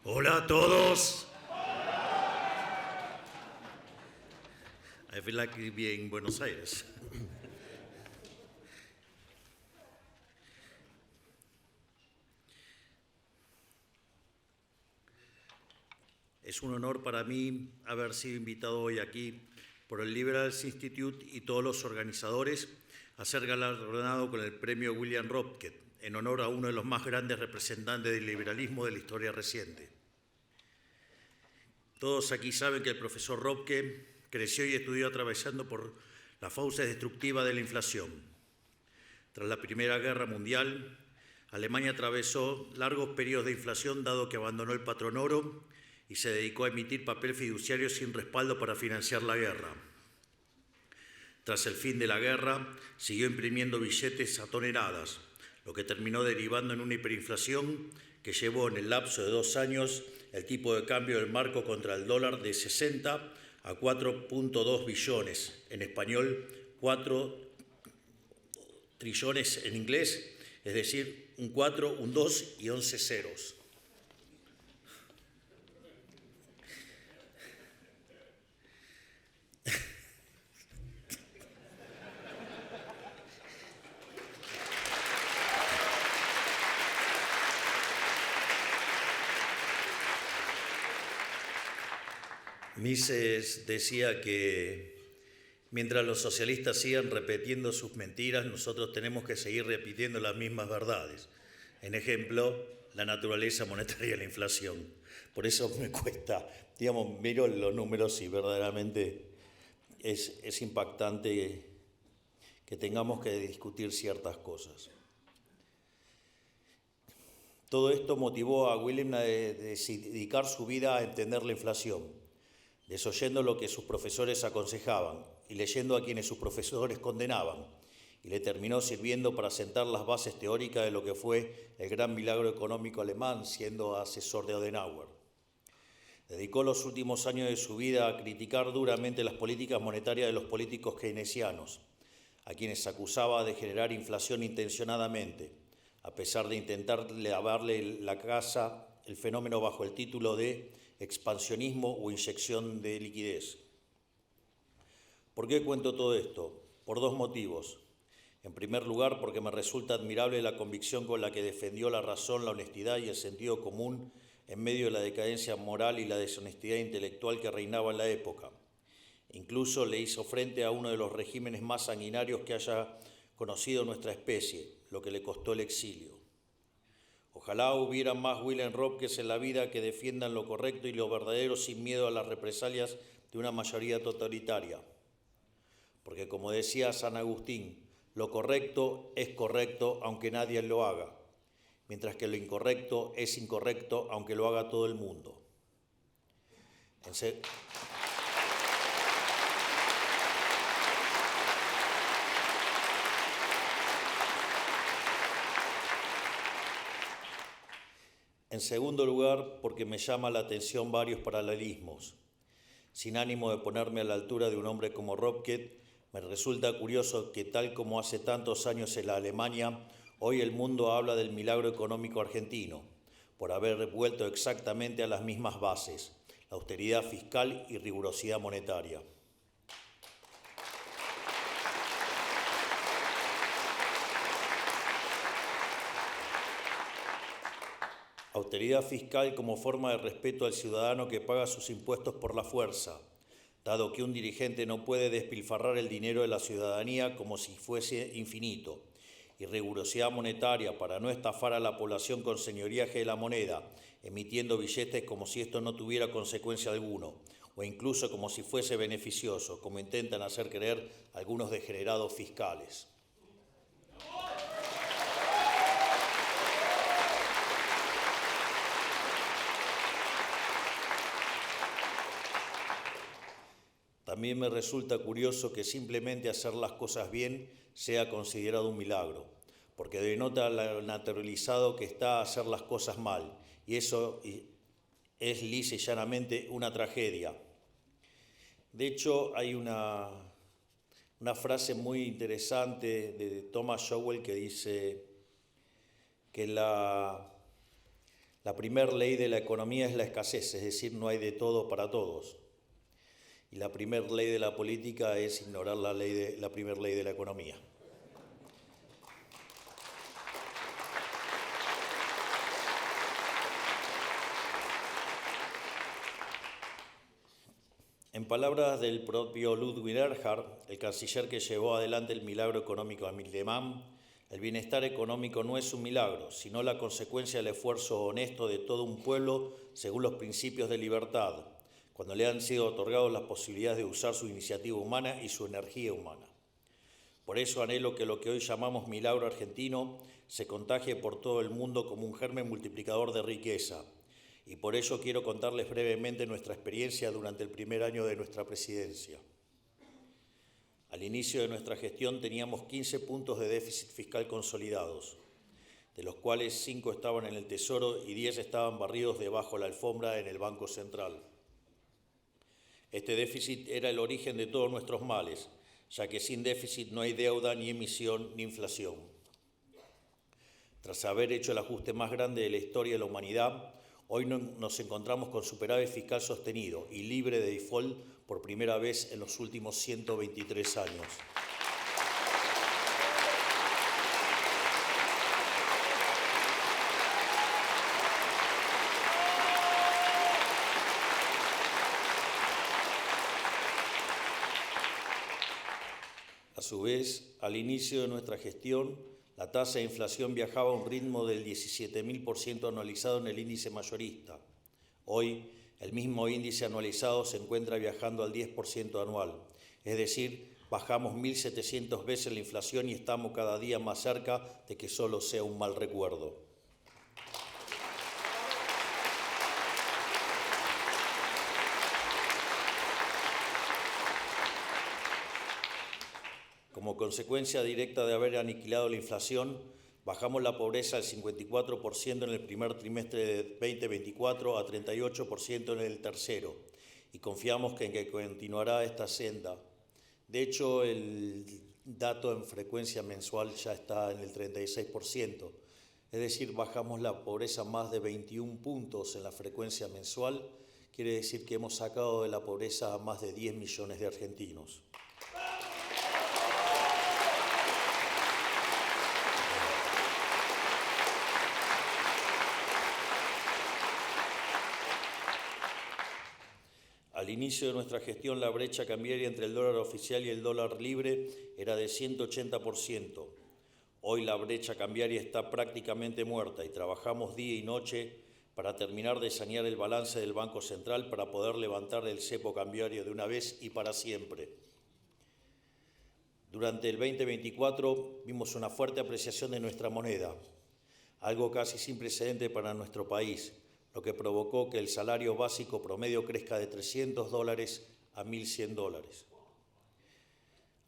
Hola a todos. I feel like being in Buenos Aires. Es un honor para mí haber sido invitado hoy aquí por el Liberals Institute y todos los organizadores a ser galardonado con el premio William Ropke, en honor a uno de los más grandes representantes del liberalismo de la historia reciente. Todos aquí saben que el profesor Ropke creció y estudió atravesando por las fauces destructivas de la inflación. Tras la Primera Guerra Mundial, Alemania atravesó largos periodos de inflación dado que abandonó el patrón oro y se dedicó a emitir papel fiduciario sin respaldo para financiar la guerra. Tras el fin de la guerra, siguió imprimiendo billetes a toneladas, lo que terminó derivando en una hiperinflación que llevó en el lapso de 2 años el tipo de cambio del marco contra el dólar de 60 a 4.2 billones, en español 4 trillones en inglés, es decir, un 4, un 2 y 11 ceros. Mises decía que mientras los socialistas sigan repitiendo sus mentiras, nosotros tenemos que seguir repitiendo las mismas verdades. En ejemplo, la naturaleza monetaria de la inflación. Por eso me cuesta, miro los números y verdaderamente es impactante que tengamos que discutir ciertas cosas. Todo esto motivó a William a dedicar su vida a entender la inflación, desoyendo lo que sus profesores aconsejaban y leyendo a quienes sus profesores condenaban, y le terminó sirviendo para sentar las bases teóricas de lo que fue el gran milagro económico alemán, siendo asesor de Adenauer. Dedicó los últimos años de su vida a criticar duramente las políticas monetarias de los políticos keynesianos, a quienes acusaba de generar inflación intencionadamente, a pesar de intentar lavarle la casa el fenómeno bajo el título de expansionismo o inyección de liquidez. ¿Por qué cuento todo esto? Por 2 motivos. En primer lugar, porque me resulta admirable la convicción con la que defendió la razón, la honestidad y el sentido común en medio de la decadencia moral y la deshonestidad intelectual que reinaba en la época. Incluso le hizo frente a uno de los regímenes más sanguinarios que haya conocido nuestra especie, lo que le costó el exilio. Ojalá hubiera más William Ropkes en la vida que defiendan lo correcto y lo verdadero sin miedo a las represalias de una mayoría totalitaria. Porque como decía San Agustín, lo correcto es correcto aunque nadie lo haga, mientras que lo incorrecto es incorrecto aunque lo haga todo el mundo. En segundo lugar, porque me llama la atención varios paralelismos. Sin ánimo de ponerme a la altura de un hombre como Ropke, me resulta curioso que tal como hace tantos años en la Alemania, hoy el mundo habla del milagro económico argentino, por haber vuelto exactamente a las mismas bases, la austeridad fiscal y rigurosidad monetaria. Austeridad fiscal como forma de respeto al ciudadano que paga sus impuestos por la fuerza, dado que un dirigente no puede despilfarrar el dinero de la ciudadanía como si fuese infinito, y rigurosidad monetaria para no estafar a la población con señoriaje de la moneda, emitiendo billetes como si esto no tuviera consecuencia alguna, o incluso como si fuese beneficioso, como intentan hacer creer algunos degenerados fiscales. También me resulta curioso que simplemente hacer las cosas bien sea considerado un milagro, porque denota lo naturalizado que está hacer las cosas mal, y eso es lisa y llanamente una tragedia. De hecho, hay una frase muy interesante de Thomas Sowell que dice que la La primera ley de la economía es la escasez, es decir, no hay de todo para todos. Y la primera ley de la política es ignorar la primera ley de la economía. En palabras del propio Ludwig Erhard, el canciller que llevó adelante el milagro económico alemán, el bienestar económico no es un milagro, sino la consecuencia del esfuerzo honesto de todo un pueblo según los principios de libertad, cuando le han sido otorgadas las posibilidades de usar su iniciativa humana y su energía humana. Por eso anhelo que lo que hoy llamamos milagro argentino se contagie por todo el mundo como un germen multiplicador de riqueza. Y por ello quiero contarles brevemente nuestra experiencia durante el primer año de nuestra presidencia. Al inicio de nuestra gestión teníamos 15 puntos de déficit fiscal consolidados, de los cuales 5 estaban en el Tesoro y 10 estaban barridos debajo de la alfombra en el Banco Central. Este déficit era el origen de todos nuestros males, ya que sin déficit no hay deuda, ni emisión, ni inflación. Tras haber hecho el ajuste más grande de la historia de la humanidad, hoy nos encontramos con superávit fiscal sostenido y libre de default por primera vez en los últimos 123 años. A su vez, al inicio de nuestra gestión, la tasa de inflación viajaba a un ritmo del 17.000% anualizado en el índice mayorista. Hoy, el mismo índice anualizado se encuentra viajando al 10% anual. Es decir, bajamos 1.700 veces la inflación y estamos cada día más cerca de que solo sea un mal recuerdo. Como consecuencia directa de haber aniquilado la inflación, bajamos la pobreza al 54% en el primer trimestre de 2024 a 38% en el tercero y confiamos en que continuará esta senda. De hecho, el dato en frecuencia mensual ya está en el 36%, es decir, bajamos la pobreza más de 21 puntos en la frecuencia mensual, quiere decir que hemos sacado de la pobreza a más de 10 millones de argentinos. Al inicio de nuestra gestión, la brecha cambiaria entre el dólar oficial y el dólar libre era de 180%. Hoy la brecha cambiaria está prácticamente muerta y trabajamos día y noche para terminar de sanear el balance del Banco Central para poder levantar el cepo cambiario de una vez y para siempre. Durante el 2024 vimos una fuerte apreciación de nuestra moneda, algo casi sin precedente para nuestro país, lo que provocó que el salario básico promedio crezca de $300 a $1.100.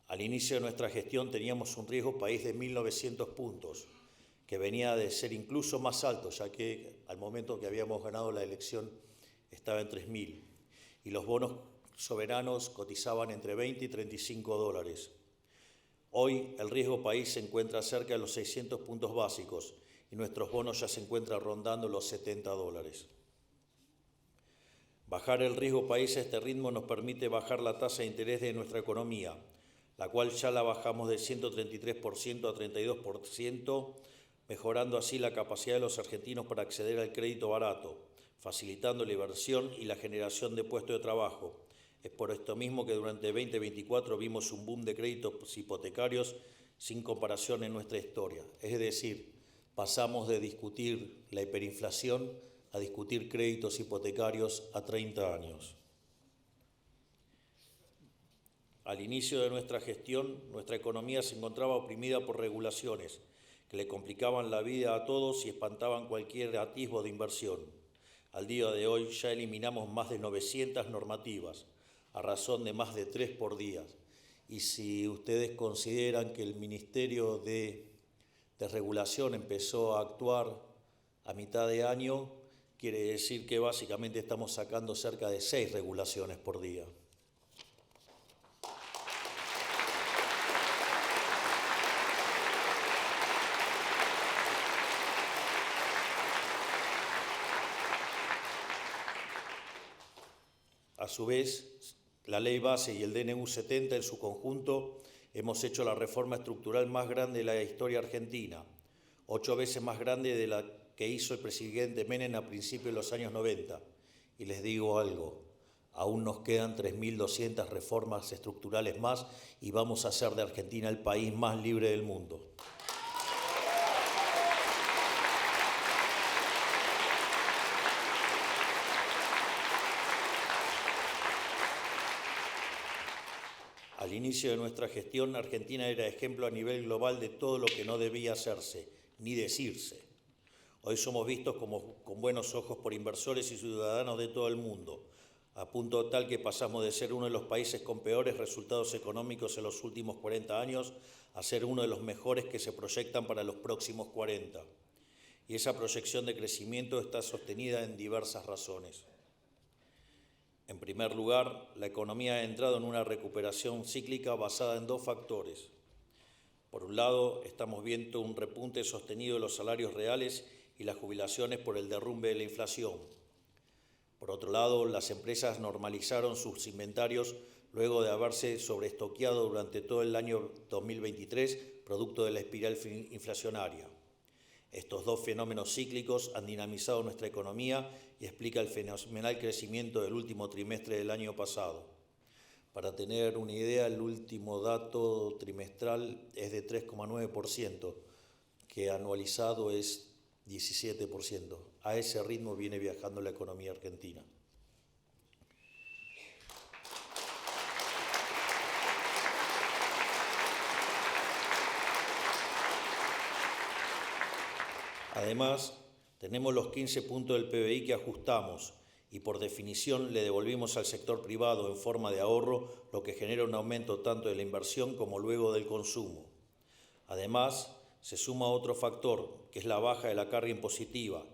Al inicio de nuestra gestión teníamos un riesgo país de 1.900 puntos, que venía de ser incluso más alto, ya que al momento que habíamos ganado la elección estaba en 3.000, y los bonos soberanos cotizaban entre $20 y $35. Hoy el riesgo país se encuentra cerca de los 600 puntos básicos, y nuestros bonos ya se encuentran rondando los $70. Bajar el riesgo país a este ritmo nos permite bajar la tasa de interés de nuestra economía, la cual ya la bajamos de 133% a 32%, mejorando así la capacidad de los argentinos para acceder al crédito barato, facilitando la inversión y la generación de puestos de trabajo. Es por esto mismo que durante 2024 vimos un boom de créditos hipotecarios sin comparación en nuestra historia. Es decir, pasamos de discutir la hiperinflación a discutir créditos hipotecarios a 30 años. Al inicio de nuestra gestión, nuestra economía se encontraba oprimida por regulaciones que le complicaban la vida a todos y espantaban cualquier atisbo de inversión. Al día de hoy ya eliminamos más de 900 normativas, a razón de más de 3 por día. Y si ustedes consideran que el Ministerio de Regulación empezó a actuar a mitad de año, quiere decir que básicamente estamos sacando cerca de 6 regulaciones por día. A su vez, la Ley Base y el DNU 70 en su conjunto hemos hecho la reforma estructural más grande de la historia argentina, 8 veces más grande de la que hizo el presidente Menem a principios de los años 90. Y les digo algo, aún nos quedan 3.200 reformas estructurales más y vamos a hacer de Argentina el país más libre del mundo. Al inicio de nuestra gestión, Argentina era ejemplo a nivel global de todo lo que no debía hacerse, ni decirse. Hoy somos vistos con buenos ojos por inversores y ciudadanos de todo el mundo, a punto tal que pasamos de ser uno de los países con peores resultados económicos en los últimos 40 años a ser uno de los mejores que se proyectan para los próximos 40. Y esa proyección de crecimiento está sostenida en diversas razones. En primer lugar, la economía ha entrado en una recuperación cíclica basada en 2 factores. Por un lado, estamos viendo un repunte sostenido de los salarios reales y las jubilaciones por el derrumbe de la inflación. Por otro lado, las empresas normalizaron sus inventarios luego de haberse sobreestoqueado durante todo el año 2023, producto de la espiral inflacionaria. Estos 2 fenómenos cíclicos han dinamizado nuestra economía y explica el fenomenal crecimiento del último trimestre del año pasado. Para tener una idea, el último dato trimestral es de 3,9%, que anualizado es 17%. A ese ritmo viene viajando la economía argentina. Además, tenemos los 15 puntos del PBI que ajustamos y por definición le devolvimos al sector privado en forma de ahorro, lo que genera un aumento tanto de la inversión como luego del consumo. Además, se suma otro factor, que es la baja de la carga impositiva,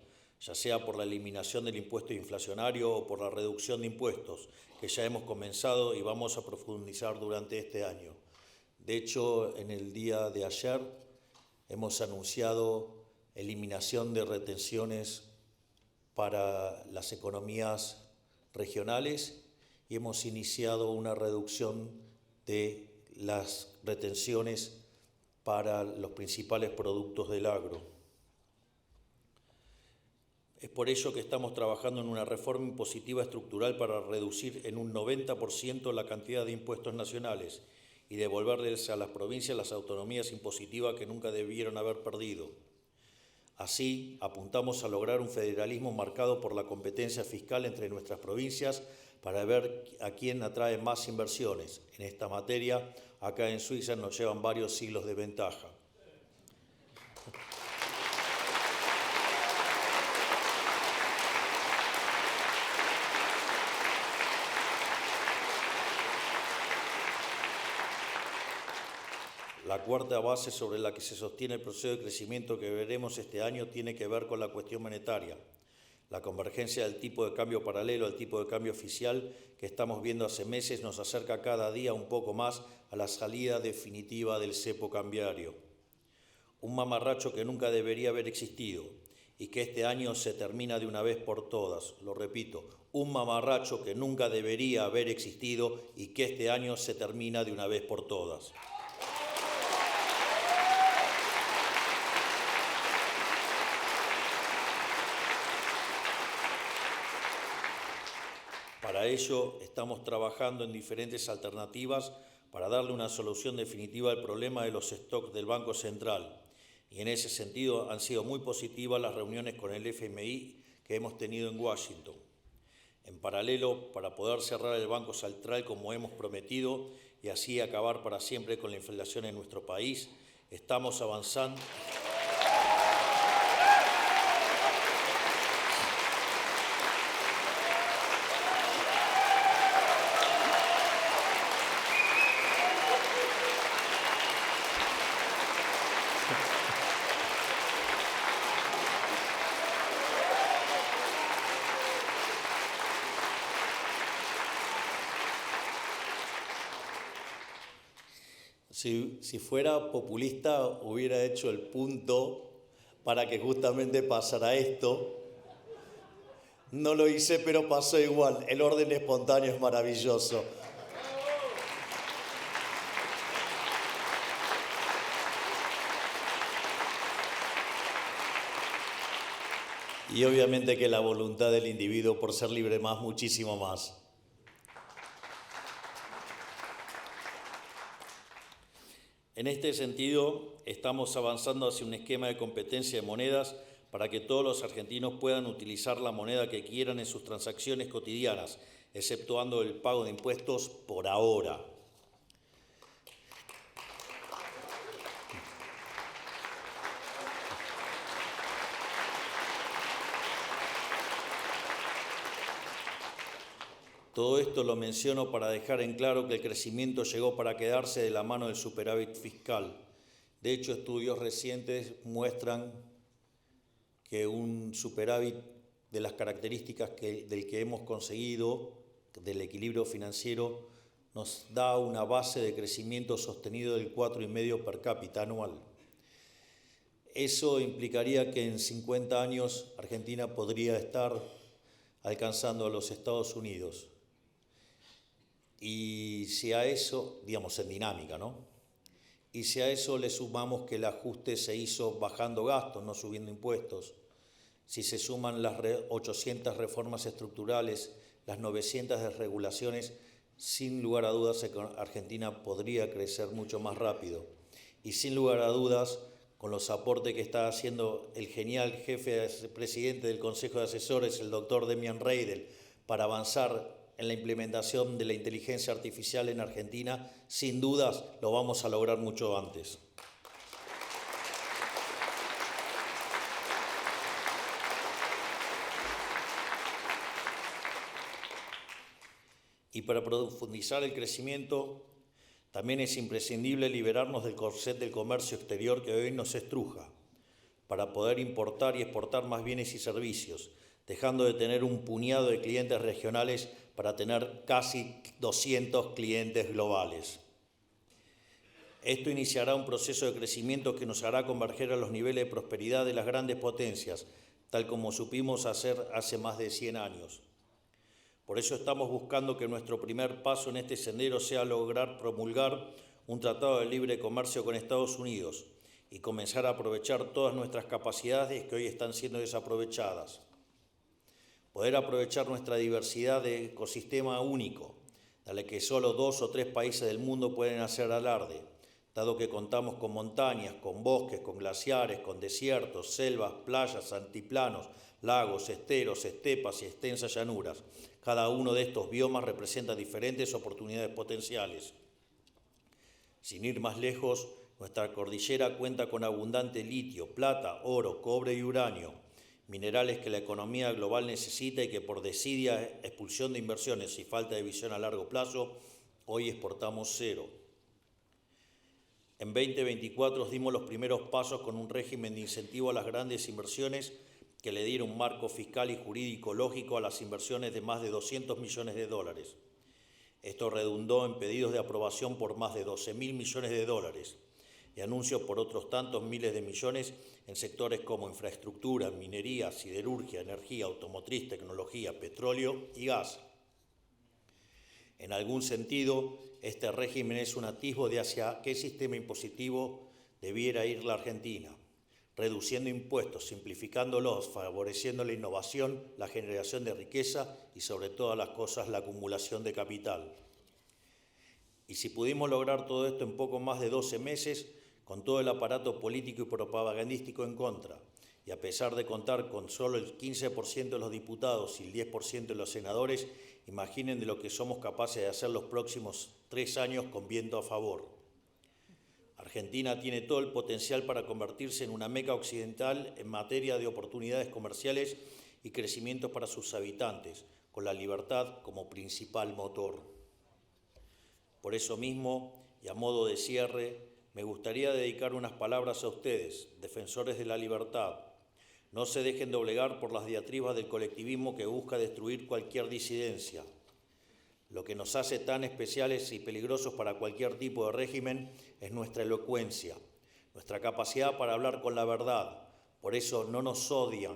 ya sea por la eliminación del impuesto inflacionario o por la reducción de impuestos, que ya hemos comenzado y vamos a profundizar durante este año. De hecho, en el día de ayer hemos anunciado eliminación de retenciones para las economías regionales y hemos iniciado una reducción de las retenciones para los principales productos del agro. Es por ello que estamos trabajando en una reforma impositiva estructural para reducir en un 90% la cantidad de impuestos nacionales y devolverles a las provincias las autonomías impositivas que nunca debieron haber perdido. Así, apuntamos a lograr un federalismo marcado por la competencia fiscal entre nuestras provincias para ver a quién atrae más inversiones. En esta materia, acá en Suiza nos llevan varios siglos de ventaja. La cuarta base sobre la que se sostiene el proceso de crecimiento que veremos este año tiene que ver con la cuestión monetaria. La convergencia del tipo de cambio paralelo al tipo de cambio oficial que estamos viendo hace meses nos acerca cada día un poco más a la salida definitiva del cepo cambiario. Un mamarracho que nunca debería haber existido y que este año se termina de una vez por todas. Lo repito, un mamarracho que nunca debería haber existido y que este año se termina de una vez por todas. Para ello, estamos trabajando en diferentes alternativas para darle una solución definitiva al problema de los stocks del Banco Central. Y en ese sentido han sido muy positivas las reuniones con el FMI que hemos tenido en Washington. En paralelo, para poder cerrar el Banco Central como hemos prometido y así acabar para siempre con la inflación en nuestro país, estamos avanzando. Si fuera populista, hubiera hecho el punto para que justamente pasara esto. No lo hice, pero pasó igual. El orden espontáneo es maravilloso. Y obviamente que la voluntad del individuo por ser libre más, muchísimo más. En este sentido, estamos avanzando hacia un esquema de competencia de monedas para que todos los argentinos puedan utilizar la moneda que quieran en sus transacciones cotidianas, exceptuando el pago de impuestos por ahora. Todo esto lo menciono para dejar en claro que el crecimiento llegó para quedarse de la mano del superávit fiscal. De hecho, estudios recientes muestran que un superávit de las características del que hemos conseguido, del equilibrio financiero, nos da una base de crecimiento sostenido del 4,5% per cápita anual. Eso implicaría que en 50 años Argentina podría estar alcanzando a los Estados Unidos. Y si a eso, digamos en dinámica, ¿no? Y si a eso le sumamos que el ajuste se hizo bajando gastos, no subiendo impuestos, si se suman las 800 reformas estructurales, las 900 desregulaciones, sin lugar a dudas Argentina podría crecer mucho más rápido. Y sin lugar a dudas, con los aportes que está haciendo el genial presidente del Consejo de Asesores, el doctor Demian Reidel, para avanzar en la implementación de la inteligencia artificial en Argentina, sin dudas lo vamos a lograr mucho antes. Y para profundizar el crecimiento, también es imprescindible liberarnos del corset del comercio exterior que hoy nos estruja, para poder importar y exportar más bienes y servicios, dejando de tener un puñado de clientes regionales para tener casi 200 clientes globales. Esto iniciará un proceso de crecimiento que nos hará converger a los niveles de prosperidad de las grandes potencias, tal como supimos hacer hace más de 100 años. Por eso estamos buscando que nuestro primer paso en este sendero sea lograr promulgar un tratado de libre comercio con Estados Unidos y comenzar a aprovechar todas nuestras capacidades que hoy están siendo desaprovechadas. Poder aprovechar nuestra diversidad de ecosistema único, de la que solo 2 o 3 países del mundo pueden hacer alarde, dado que contamos con montañas, con bosques, con glaciares, con desiertos, selvas, playas, altiplanos, lagos, esteros, estepas y extensas llanuras. Cada uno de estos biomas representa diferentes oportunidades potenciales. Sin ir más lejos, nuestra cordillera cuenta con abundante litio, plata, oro, cobre y uranio, minerales que la economía global necesita y que por desidia, expulsión de inversiones y falta de visión a largo plazo, hoy exportamos cero. En 2024 dimos los primeros pasos con un régimen de incentivo a las grandes inversiones que le diera un marco fiscal y jurídico lógico a las inversiones de más de 200 millones de dólares. Esto redundó en pedidos de aprobación por más de 12.000 millones de dólares y anuncios por otros tantos miles de millones en sectores como infraestructura, minería, siderurgia, energía, automotriz, tecnología, petróleo y gas. En algún sentido, este régimen es un atisbo de hacia qué sistema impositivo debiera ir la Argentina, reduciendo impuestos, simplificándolos, favoreciendo la innovación, la generación de riqueza y sobre todas las cosas la acumulación de capital. Y si pudimos lograr todo esto en poco más de 12 meses, con todo el aparato político y propagandístico en contra, y a pesar de contar con solo el 15% de los diputados y el 10% de los senadores, imaginen de lo que somos capaces de hacer los próximos 3 años con viento a favor. Argentina tiene todo el potencial para convertirse en una meca occidental en materia de oportunidades comerciales y crecimiento para sus habitantes, con la libertad como principal motor. Por eso mismo, y a modo de cierre, me gustaría dedicar unas palabras a ustedes, defensores de la libertad. No se dejen doblegar por las diatribas del colectivismo que busca destruir cualquier disidencia. Lo que nos hace tan especiales y peligrosos para cualquier tipo de régimen es nuestra elocuencia, nuestra capacidad para hablar con la verdad. Por eso no nos odian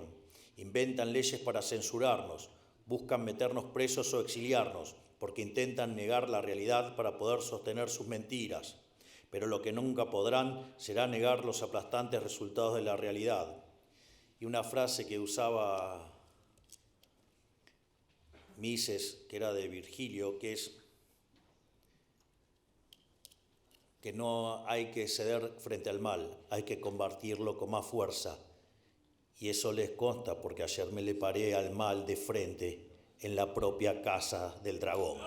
Inventan leyes para censurarnos, buscan meternos presos o exiliarnos, porque intentan negar la realidad para poder sostener sus mentiras. Pero lo que nunca podrán será negar los aplastantes resultados de la realidad. Y una frase que usaba Mises, que era de Virgilio, que es que no hay que ceder frente al mal, hay que combatirlo con más fuerza. Y eso les consta porque ayer me le paré al mal de frente en la propia casa del dragón.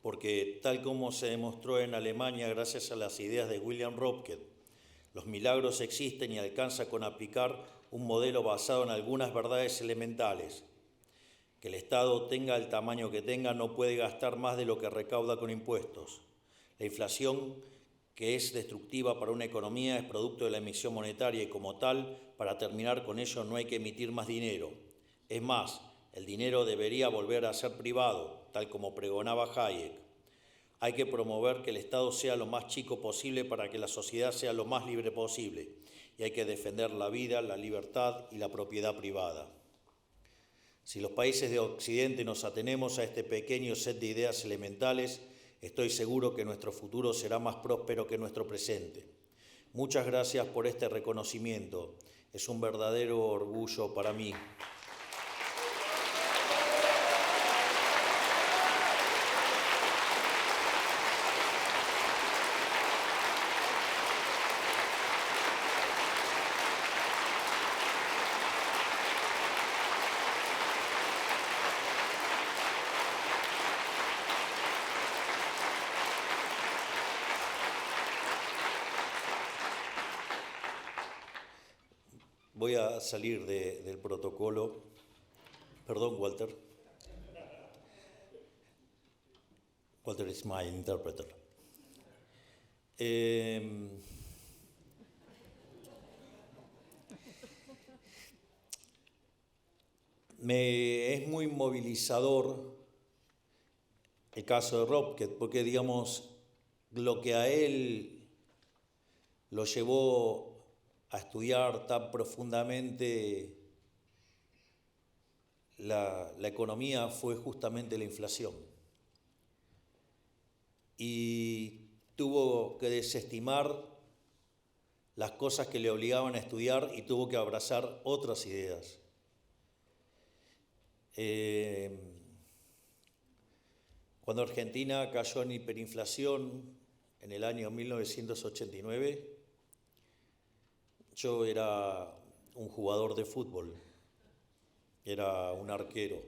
Porque tal como se demostró en Alemania gracias a las ideas de William Röpke, los milagros existen y alcanza con aplicar un modelo basado en algunas verdades elementales. Que el Estado tenga el tamaño que tenga no puede gastar más de lo que recauda con impuestos. La inflación, que es destructiva para una economía, es producto de la emisión monetaria y como tal, para terminar con ello no hay que emitir más dinero. Es más, el dinero debería volver a ser privado, tal como pregonaba Hayek. Hay que promover que el Estado sea lo más chico posible para que la sociedad sea lo más libre posible. Y hay que defender la vida, la libertad y la propiedad privada. Si los países de Occidente nos atenemos a este pequeño set de ideas elementales, estoy seguro que nuestro futuro será más próspero que nuestro presente. Muchas gracias por este reconocimiento. Es un verdadero orgullo para mí. Voy a salir del protocolo. Perdón, Walter. Walter is my interpreter. Me es muy movilizador el caso de Röpke, porque, digamos, lo que a él lo llevó a estudiar tan profundamente la economía fue justamente la inflación. Y tuvo que desestimar las cosas que le obligaban a estudiar y tuvo que abrazar otras ideas. Cuando Argentina cayó en hiperinflación en el año 1989, yo era un jugador de fútbol, era un arquero.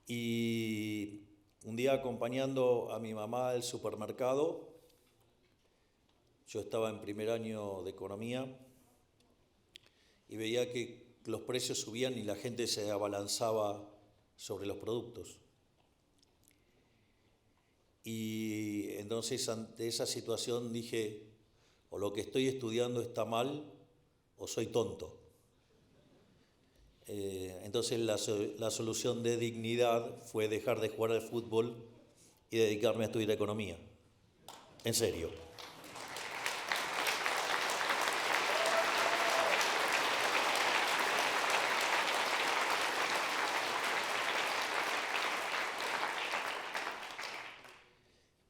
Y un día acompañando a mi mamá al supermercado, yo estaba en primer año de economía y veía que los precios subían y la gente se abalanzaba sobre los productos. Y entonces ante esa situación dije, o lo que estoy estudiando está mal o soy tonto. Entonces la solución de dignidad fue dejar de jugar al fútbol y dedicarme a estudiar economía. En serio.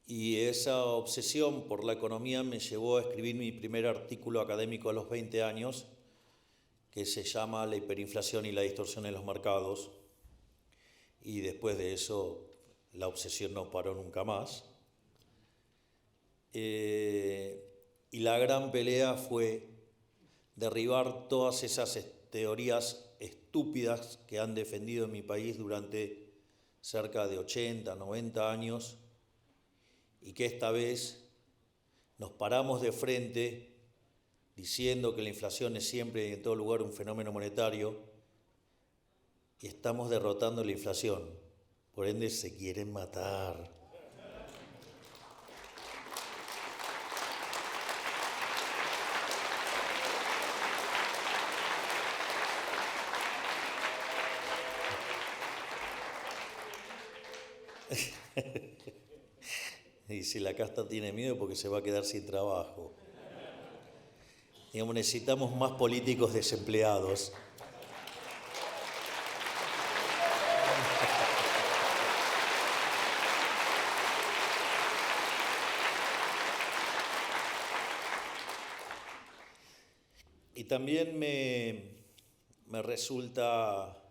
Y esa obsesión por la economía me llevó a escribir mi primer artículo académico a los 20 años, que se llama La hiperinflación y la distorsión en los mercados. Y después de eso, la obsesión no paró nunca más. Y la gran pelea fue derribar todas esas teorías estúpidas que han defendido en mi país durante cerca de 80, 90 años, y que esta vez nos paramos de frente diciendo que la inflación es siempre y en todo lugar un fenómeno monetario, y estamos derrotando la inflación. Por ende, se quieren matar. Y si la casta tiene miedo porque se va a quedar sin trabajo. Digamos, necesitamos más políticos desempleados. Y también me resulta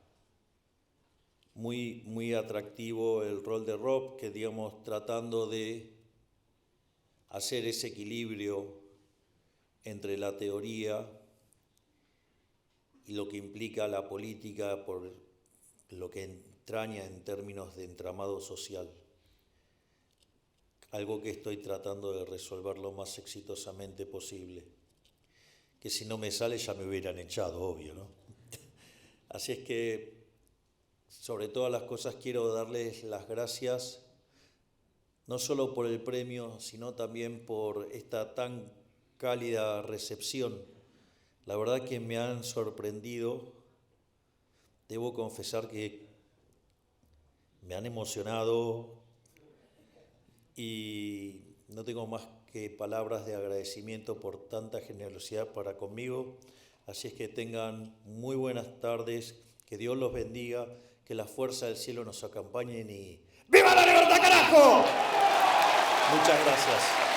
muy atractivo el rol de Rob, que digamos tratando de hacer ese equilibrio entre la teoría y lo que implica la política por lo que entraña en términos de entramado social. Algo que estoy tratando de resolver lo más exitosamente posible. Que si no me sale ya me hubieran echado, obvio, ¿no? Así es que, sobre todas las cosas, quiero darles las gracias, no solo por el premio, sino también por esta tan cálida recepción. La verdad que me han sorprendido, debo confesar que me han emocionado y no tengo más que palabras de agradecimiento por tanta generosidad para conmigo. Así es que tengan muy buenas tardes, que Dios los bendiga, que la fuerza del cielo nos acompañen y ¡viva la libertad, carajo! Muchas gracias.